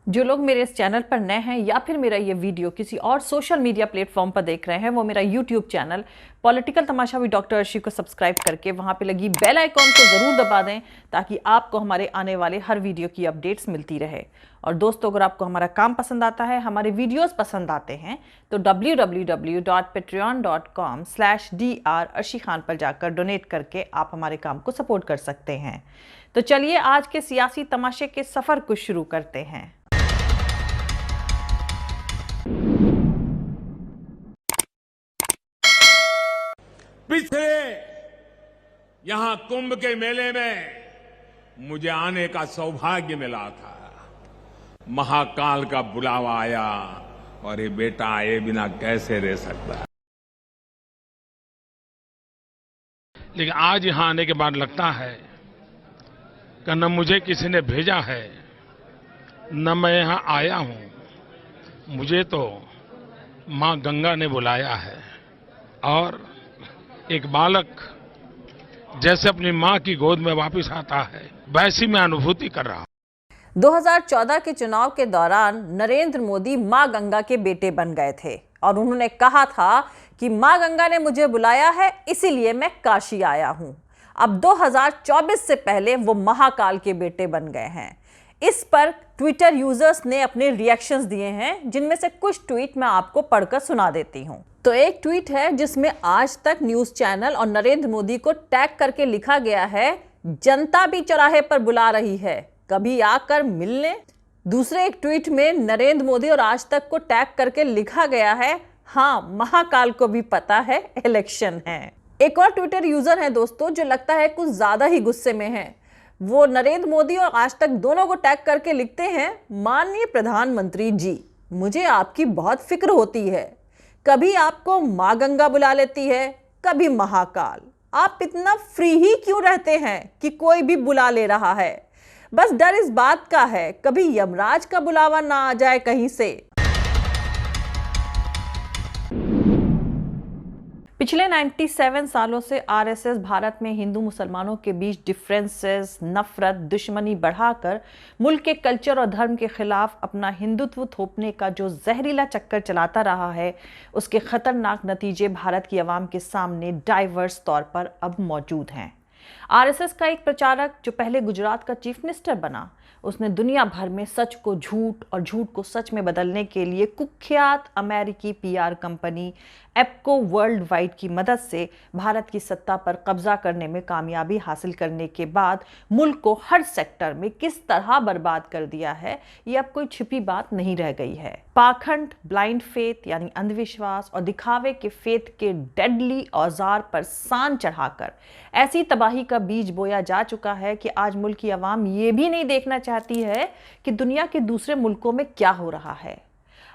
जो लोग मेरे इस चैनल पर नए हैं या फिर मेरा ये वीडियो किसी और सोशल मीडिया प्लेटफॉर्म पर देख रहे हैं, वो मेरा YouTube channel political Tamasha with doctor Arshi को सब्सक्राइब करके वहां पे लगी बेल आइकॉन को ज़रूर दबा दें ताकि आपको हमारे आने वाले हर वीडियो की अपडेट्स मिलती रहे। और दोस्तों, अगर आपको हमारा काम पसंद आता है, हमारे वीडियोस पसंद आते हैं, तो www.patreon.com/dr अर्शी खान पर जाकर डोनेट करके आप हमारे काम को सपोर्ट कर सकते हैं। तो चलिए आज के सियासी तमाशे के सफ़र को शुरू करते हैं। पिछले यहां कुंभ के मेले में मुझे आने का सौभाग्य मिला था। महाकाल का बुलावा आया और ये बेटा आए बिना कैसे रह सकता। लेकिन आज यहां आने के बाद लगता है कि न मुझे किसी ने भेजा है, न मैं यहां आया हूं। मुझे तो मां गंगा ने बुलाया है और एक बालक जैसे अपनी मां की गोद में वापस आता है, वैसी मैं अनुभूति कर रहा हूं। 2014 के चुनाव के दौरान नरेंद्र मोदी मां गंगा के बेटे बन गए थे और उन्होंने कहा था कि मां गंगा ने मुझे बुलाया है, इसीलिए मैं काशी आया हूं। अब 2024 से पहले वो महाकाल के बेटे बन गए हैं। इस पर ट्विटर यूजर्स ने अपने रिएक्शंस दिए हैं, जिनमें से कुछ ट्वीट मैं आपको पढ़कर सुना देती हूं। तो एक ट्वीट है जिसमें आज तक न्यूज चैनल और नरेंद्र मोदी को टैग करके लिखा गया है, जनता भी चौराहे पर बुला रही है, कभी आकर मिल लें। दूसरे एक ट्वीट में नरेंद्र मोदी और आज तक को टैग करके लिखा गया है, हाँ महाकाल को भी पता है इलेक्शन है। एक और ट्विटर यूजर है दोस्तों, जो लगता है कुछ ज्यादा ही गुस्से में है। वो नरेंद्र मोदी और आज तक दोनों को टैग करके लिखते हैं, माननीय प्रधानमंत्री जी, मुझे आपकी बहुत फिक्र होती है। कभी आपको मां गंगा बुला लेती है, कभी महाकाल। आप इतना फ्री ही क्यों रहते हैं कि कोई भी बुला ले रहा है? बस डर इस बात का है कभी यमराज का बुलावा ना आ जाए कहीं से। पिछले 97 सालों से आरएसएस भारत में हिंदू मुसलमानों के बीच डिफरेंसेस, नफरत, दुश्मनी बढ़ाकर मुल्क के कल्चर और धर्म के खिलाफ अपना हिंदुत्व थोपने का जो जहरीला चक्कर चलाता रहा है, उसके खतरनाक नतीजे भारत की आवाम के सामने डाइवर्स तौर पर अब मौजूद हैं। आरएसएस का एक प्रचारक जो पहले गुजरात का चीफ मिनिस्टर बना, उसने दुनिया भर में सच को झूठ और झूठ को सच में बदलने के लिए कुख्यात अमेरिकी PR company APCO Worldwide की मदद से भारत की सत्ता पर कब्जा करने में कामयाबी हासिल करने के बाद मुल्क को हर सेक्टर में किस तरह बर्बाद कर दिया है, ये अब कोई छिपी बात नहीं रह गई है। पाखंड, ब्लाइंड फेथ यानी अंधविश्वास और दिखावे के फेथ के डेडली औजार पर सान चढ़ाकर ऐसी तबाही का बीज बोया जा चुका है कि आज मुल्क की आवाम ये भी नहीं देखना चाहती है कि दुनिया के दूसरे मुल्कों में क्या हो रहा है।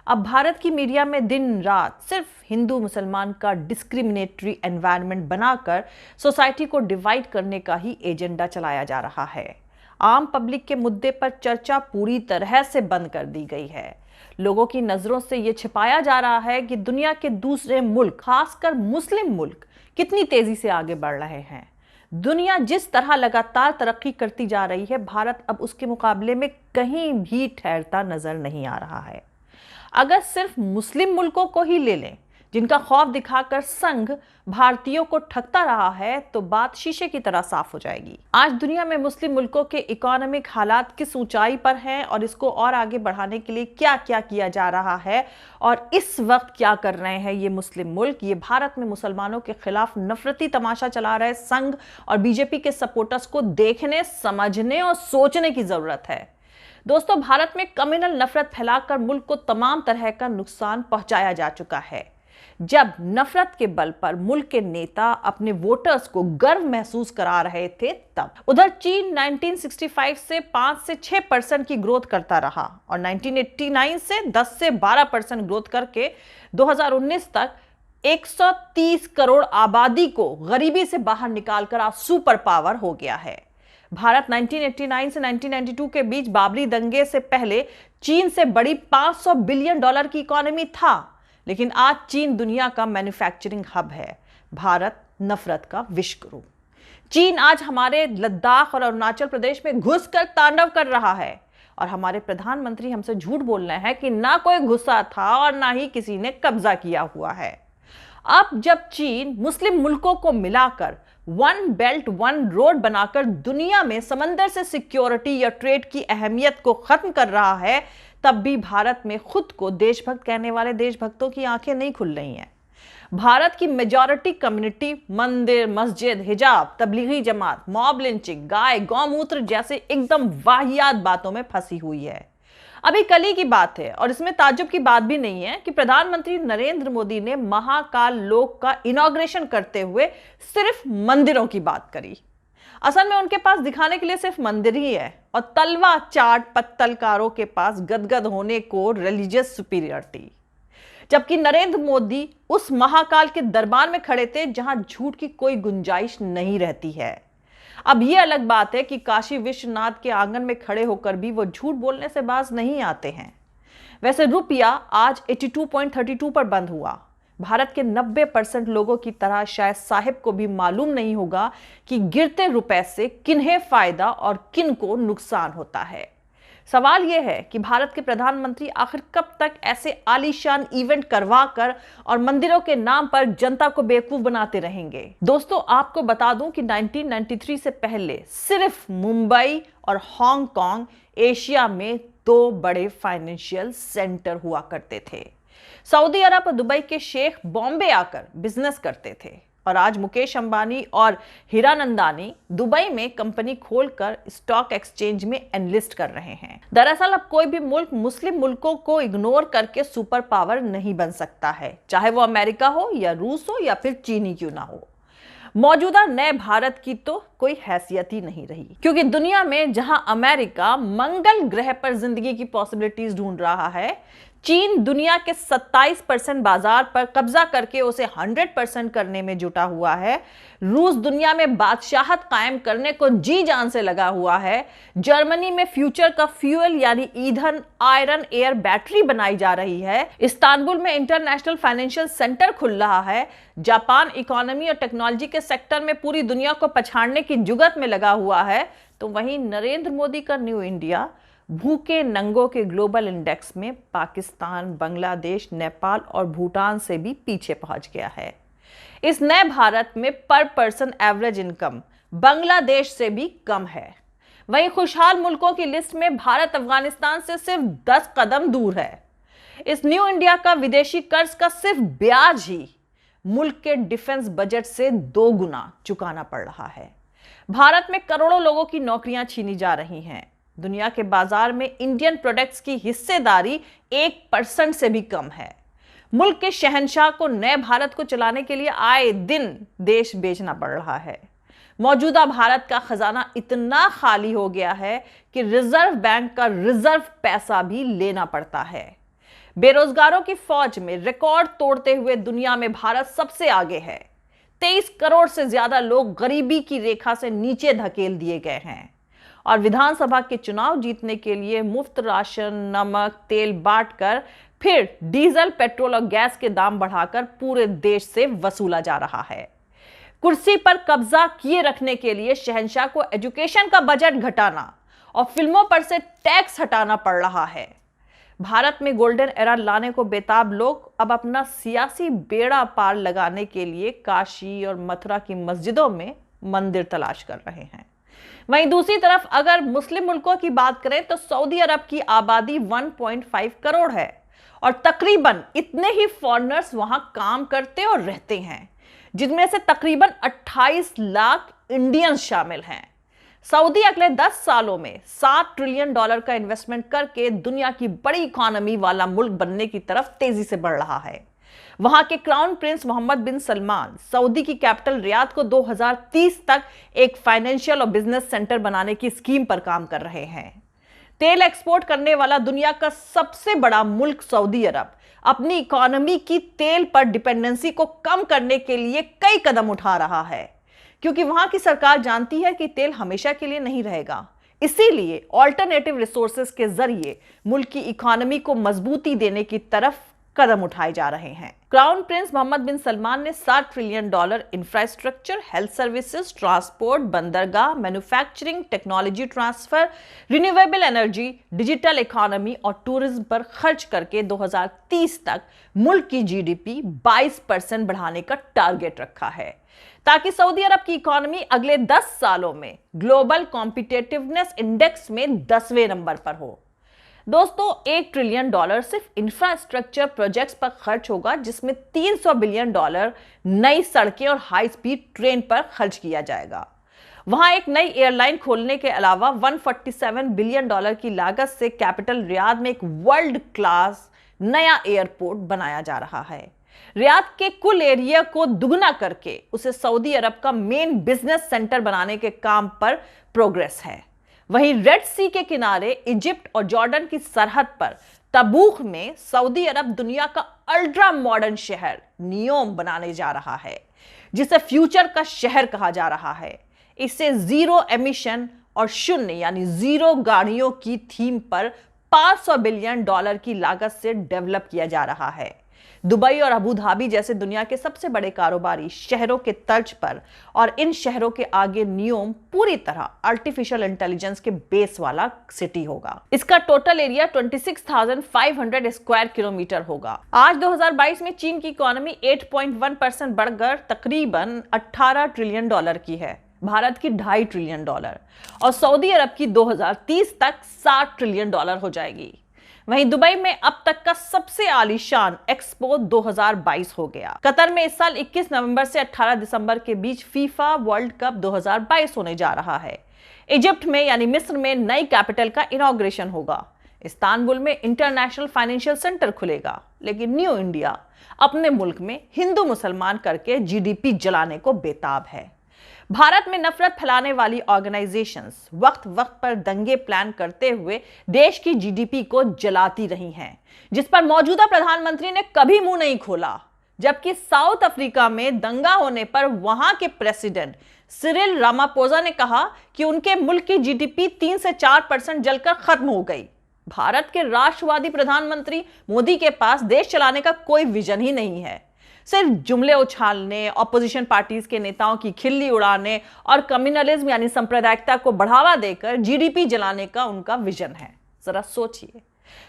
अब भारत की मीडिया में दिन रात सिर्फ हिंदू मुसलमान का डिस्क्रिमिनेटरी एनवायरनमेंट बनाकर सोसाइटी को डिवाइड करने का ही एजेंडा चलाया जा रहा है। आम पब्लिक के मुद्दे पर चर्चा पूरी तरह से बंद कर दी गई है। लोगों की नजरों से ये छिपाया जा रहा है कि दुनिया के दूसरे मुल्क, खासकर मुस्लिम मुल्क, कितनी तेजी से आगे बढ़ रहे हैं। दुनिया जिस तरह लगातार तरक्की करती जा रही है, भारत अब उसके मुकाबले में कहीं भी ठहरता नजर नहीं आ रहा है। अगर सिर्फ मुस्लिम मुल्कों को ही ले लें, जिनका खौफ दिखाकर संघ भारतीयों को ठगता रहा है, तो बात शीशे की तरह साफ हो जाएगी। आज दुनिया में मुस्लिम मुल्कों के इकोनॉमिक हालात किस ऊंचाई पर हैं और इसको और आगे बढ़ाने के लिए क्या क्या किया जा रहा है और इस वक्त क्या कर रहे हैं ये मुस्लिम मुल्क, ये भारत में मुसलमानों के खिलाफ नफरती तमाशा चला रहे संघ और बीजेपी के सपोर्टर्स को देखने, समझने और सोचने की जरूरत है। दोस्तों, भारत में कम्युनल नफरत फैलाकर मुल्क को तमाम तरह का नुकसान पहुंचाया जा चुका है। जब नफरत के बल पर मुल्क के नेता अपने वोटर्स को गर्व महसूस करा रहे थे, तब उधर चीन 1965 से 5 से 6% की ग्रोथ करता रहा और 1989 से 10 से 12% ग्रोथ करके 2019 तक 130 करोड़ आबादी को गरीबी से बाहर निकालकर आज सुपर पावर हो गया है। भारत 1989 से 1992 के बीच बाबरी दंगे से पहले चीन से बड़ी $500 बिलियन की इकोनॉमी था, लेकिन आज चीन दुनिया का मैन्युफैक्चरिंग हब है, भारत नफरत का विश्वगुरु। चीन आज हमारे लद्दाख और अरुणाचल प्रदेश में घुसकर तांडव कर रहा है और हमारे प्रधानमंत्री हमसे झूठ बोल रहे हैं कि ना कोई घुसा था और ना ही किसी ने कब्जा किया हुआ है। अब जब चीन मुस्लिम मुल्कों को मिलाकर वन बेल्ट वन रोड बनाकर दुनिया में समंदर से सिक्योरिटी या ट्रेड की अहमियत को खत्म कर रहा है, तब भी भारत में खुद को देशभक्त कहने वाले देशभक्तों की आंखें नहीं खुल रही हैं। भारत की मेजॉरिटी कम्युनिटी मंदिर, मस्जिद, हिजाब, तबलीगी जमात, मॉब लिंचिंग, गाय, गौमूत्र जैसे एकदम वाहियात बातों में फंसी हुई है। अभी कल ही की बात है और इसमें ताज्जुब की बात भी नहीं है कि प्रधानमंत्री नरेंद्र मोदी ने महाकाल लोक का इनॉग्रेशन करते हुए सिर्फ मंदिरों की बात करी। असल में उनके पास दिखाने के लिए सिर्फ मंदिर ही है और तलवा चाट पत्तलकारों के पास गदगद होने को रिलीजियस सुपीरियरिटी। जबकि नरेंद्र मोदी उस महाकाल के दरबार में खड़े थे जहां झूठ की कोई गुंजाइश नहीं रहती है। अब यह अलग बात है कि काशी विश्वनाथ के आंगन में खड़े होकर भी वो झूठ बोलने से बाज नहीं आते हैं। वैसे रुपया आज 82.32 पर बंद हुआ। भारत के 90% लोगों की तरह शायद साहिब को भी मालूम नहीं होगा कि गिरते रुपए से किन्हें फायदा और किन को नुकसान होता है। सवाल यह है कि भारत के प्रधानमंत्री आखिर कब तक ऐसे आलीशान इवेंट करवाकर और मंदिरों के नाम पर जनता को बेवकूफ बनाते रहेंगे। दोस्तों, आपको बता दूं कि 1993 से पहले सिर्फ मुंबई और हांगकांग एशिया में 2 बड़े फाइनेंशियल सेंटर हुआ करते थे। सऊदी अरब और दुबई के शेख बॉम्बे आकर बिजनेस करते थे और आज मुकेश अंबानी और हीरानंदानी दुबई में कंपनी खोलकर स्टॉक एक्सचेंज में एनलिस्ट कर रहे हैं। दरअसल अब कोई भी मुल्क मुस्लिम मुल्कों को इग्नोर करके सुपर पावर नहीं बन सकता है, चाहे वो अमेरिका हो या रूस हो या फिर चीन ही क्यों ना हो। मौजूदा नए भारत की तो कोई हैसियत ही नहीं रही, क्योंकि दुनिया में जहां अमेरिका मंगल ग्रह पर जिंदगी की पॉसिबिलिटीज ढूंढ रहा है, चीन दुनिया के 27% बाजार पर कब्जा करके उसे 100% करने में जुटा हुआ है, रूस दुनिया में बादशाहत कायम करने को जी जान से लगा हुआ है, जर्मनी में फ्यूचर का फ्यूल यानी ईंधन आयरन एयर बैटरी बनाई जा रही है, इस्तांबुल में इंटरनेशनल फाइनेंशियल सेंटर खुल रहा है, जापान इकोनॉमी और टेक्नोलॉजी के सेक्टर में पूरी दुनिया को पछाड़ने की जुगत में लगा हुआ है, तो वहीं नरेंद्र मोदी का न्यू इंडिया भूखे नंगों के ग्लोबल इंडेक्स में पाकिस्तान, बांग्लादेश, नेपाल और भूटान से भी पीछे पहुंच गया है। इस नए भारत में पर पर्सन एवरेज इनकम बांग्लादेश से भी कम है। वहीं खुशहाल मुल्कों की लिस्ट में भारत अफगानिस्तान से सिर्फ 10 कदम दूर है। इस न्यू इंडिया का विदेशी कर्ज का सिर्फ ब्याज ही मुल्क के डिफेंस बजट से 2 गुना चुकाना पड़ रहा है। भारत में करोड़ों लोगों की नौकरियां छीनी जा रही हैं। दुनिया के बाजार में इंडियन प्रोडक्ट्स की हिस्सेदारी 1% से भी कम है। मुल्क के शहंशाह को नए भारत को चलाने के लिए आए दिन देश बेचना पड़ रहा है। मौजूदा भारत का खजाना इतना खाली हो गया है कि रिजर्व बैंक का रिजर्व पैसा भी लेना पड़ता है। बेरोजगारों की फौज में रिकॉर्ड तोड़ते हुए दुनिया में भारत सबसे आगे है। 23 करोड़ से ज्यादा लोग गरीबी की रेखा से नीचे धकेल दिए गए हैं और विधानसभा के चुनाव जीतने के लिए मुफ्त राशन, नमक, तेल बांटकर फिर डीजल, पेट्रोल और गैस के दाम बढ़ाकर पूरे देश से वसूला जा रहा है। कुर्सी पर कब्जा किए रखने के लिए शहंशाह को एजुकेशन का बजट घटाना और फिल्मों पर से टैक्स हटाना पड़ रहा है। भारत में गोल्डन एरा लाने को बेताब लोग अब अपना सियासी बेड़ा पार लगाने के लिए काशी और मथुरा की मस्जिदों में मंदिर तलाश कर रहे हैं। वहीं दूसरी तरफ अगर मुस्लिम मुल्कों की बात करें तो सऊदी अरब की आबादी 1.5 करोड़ है और तकरीबन इतने ही फॉरेनर्स वहां काम करते और रहते हैं, जिनमें से तकरीबन 28 लाख इंडियंस शामिल हैं। सऊदी अगले 10 सालों में $7 ट्रिलियन का इन्वेस्टमेंट करके दुनिया की बड़ी इकोनॉमी वाला मुल्क बनने की तरफ तेजी से बढ़ रहा है। वहां के crown prince Mohammed bin Salman Saudi की कैपिटल रियाद को 2030 तक एक फाइनेंशियल और बिजनेस सेंटर बनाने की स्कीम पर काम कर रहे हैं। तेल एक्सपोर्ट करने वाला दुनिया का सबसे बड़ा मुल्क सऊदी अरब अपनी इकोनॉमी की तेल पर डिपेंडेंसी को कम करने के लिए कई कदम उठा रहा है, क्योंकि वहां की सरकार जानती है कि तेल हमेशा के लिए नहीं रहेगा। इसीलिए ऑल्टरनेटिव रिसोर्सेज के जरिए मुल्क की इकोनॉमी को मजबूती देने की तरफ कदम उठाए जा रहे हैं। Crown prince Mohammed bin Salman ने $7 trillion infrastructure, health services, transport, बंदरगाह, manufacturing, technology transfer, renewable energy, digital economy और टूरिज्म पर खर्च करके 2030 तक मुल्क की जीडीपी 22% बढ़ाने का टारगेट रखा है, ताकि सऊदी अरब की इकोनॉमी अगले 10 सालों में ग्लोबल कॉम्पिटिटिवनेस इंडेक्स में 10वें नंबर पर हो। दोस्तों, $1 ट्रिलियन सिर्फ इंफ्रास्ट्रक्चर प्रोजेक्ट्स पर खर्च होगा, जिसमें $300 बिलियन नई सड़कें और हाई स्पीड ट्रेन पर खर्च किया जाएगा। वहां एक नई एयरलाइन खोलने के अलावा $147 बिलियन की लागत से कैपिटल रियाद में एक वर्ल्ड क्लास नया एयरपोर्ट बनाया जा रहा है। रियाद के कुल एरिया को दुगना करके उसे सऊदी अरब का मेन बिजनेस सेंटर बनाने के काम पर प्रोग्रेस है। वहीं रेड सी के किनारे इजिप्ट और जॉर्डन की सरहद पर तबूक में सऊदी अरब दुनिया का अल्ट्रा मॉडर्न शहर नियोम बनाने जा रहा है, जिसे फ्यूचर का शहर कहा जा रहा है। इसे जीरो एमिशन और शून्य यानी जीरो गाड़ियों की थीम पर $500 बिलियन की लागत से डेवलप किया जा रहा है। दुबई और अबू धाबी जैसे दुनिया के सबसे बड़े कारोबारी शहरों के तर्ज पर और इन शहरों के आगे नियोम पूरी तरह आर्टिफिशियल इंटेलिजेंस के बेस वाला सिटी होगा। इसका टोटल एरिया 26,500 स्क्वायर किलोमीटर होगा। आज 2022 में चीन की इकोनॉमी 8.1% बढ़कर तकरीबन $18 ट्रिलियन की है, भारत की $2.5 ट्रिलियन और सऊदी अरब की 2030 तक $60 ट्रिलियन हो जाएगी। वहीं दुबई में अब तक का सबसे आलीशान एक्सपो 2022 हो गया। कतर में इस साल 21 नवंबर से 18 दिसंबर के बीच फीफा वर्ल्ड कप 2022 होने जा रहा है। इजिप्ट में यानी मिस्र में नई कैपिटल का इनॉग्रेशन होगा। इस्तांबुल में इंटरनेशनल फाइनेंशियल सेंटर खुलेगा। लेकिन न्यू इंडिया अपने मुल्क में हिंदू मुसलमान करके जीडीपी जलाने को बेताब है। भारत में नफरत फैलाने वाली ऑर्गेनाइजेशंस वक्त वक्त पर दंगे प्लान करते हुए देश की जीडीपी को जलाती रही हैं, जिस पर मौजूदा प्रधानमंत्री ने कभी मुंह नहीं खोला। जबकि साउथ अफ्रीका में दंगा होने पर वहां के प्रेसिडेंट सिरिल रामापोसा ने कहा कि उनके मुल्क की जीडीपी 3 से 4% जलकर खत्म हो गई। भारत के राष्ट्रवादी प्रधानमंत्री मोदी के पास देश चलाने का कोई विजन ही नहीं है। सिर्फ जुमले उछालने, ऑपोजिशन पार्टीज के नेताओं की खिल्ली उड़ाने और कम्युनलिज्म यानी सांप्रदायिकता को बढ़ावा देकर जीडीपी जलाने का उनका विजन है। जरा सोचिए,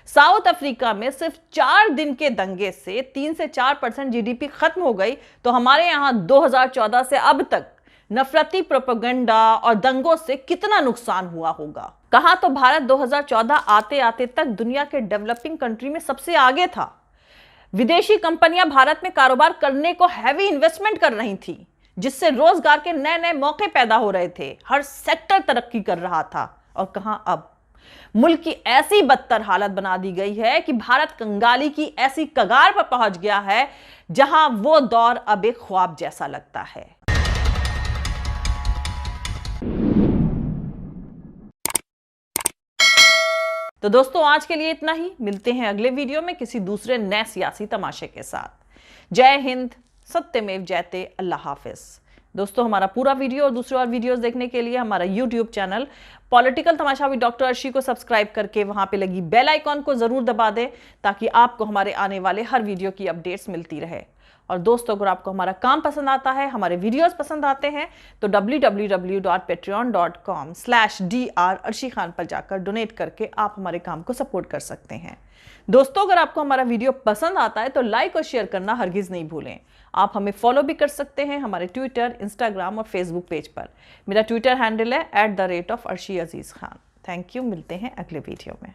साउथ अफ्रीका में सिर्फ 4 दिन के दंगे से 3 से 4% जीडीपी खत्म हो गई, तो हमारे यहां 2014 से अब तक नफरती प्रोपेगेंडा और दंगों से कितना नुकसान हुआ होगा। कहां तो भारत 2014 आते आते तक दुनिया के डेवलपिंग कंट्री में सबसे आगे था। विदेशी कंपनियां भारत में कारोबार करने को हैवी इन्वेस्टमेंट कर रही थी, जिससे रोजगार के नए नए मौके पैदा हो रहे थे। हर सेक्टर तरक्की कर रहा था। और कहां अब मुल्क की ऐसी बदतर हालत बना दी गई है कि भारत कंगाली की ऐसी कगार पर पहुंच गया है जहां वो दौर अब एक ख्वाब जैसा लगता है। तो दोस्तों, आज के लिए इतना ही। मिलते हैं अगले वीडियो में किसी दूसरे नए सियासी तमाशे के साथ। जय हिंद, सत्यमेव जयते, अल्लाह हाफिज। दोस्तों, हमारा पूरा वीडियो और दूसरे और वीडियोस देखने के लिए हमारा YouTube channel political Tamasha with doctor Arshi को सब्सक्राइब करके वहां पे लगी बेल आइकॉन को जरूर दबा दें, ताकि आपको हमारे आने वाले हर वीडियो की अपडेट्स मिलती रहे। और दोस्तों, अगर आपको हमारा काम पसंद आता है, हमारे वीडियोस पसंद आते हैं, तो www.patreon.com/dr अर्शी खान पर जाकर डोनेट करके आप हमारे काम को सपोर्ट कर सकते हैं। दोस्तों, अगर आपको हमारा वीडियो पसंद आता है तो लाइक और शेयर करना हरगिज नहीं भूलें। आप हमें फॉलो भी कर सकते हैं हमारे ट्विटर, इंस्टाग्राम और फेसबुक पेज पर। मेरा ट्विटर हैंडल है @arshi_aziz Khan। Thank you. मिलते हैं अगले वीडियो में।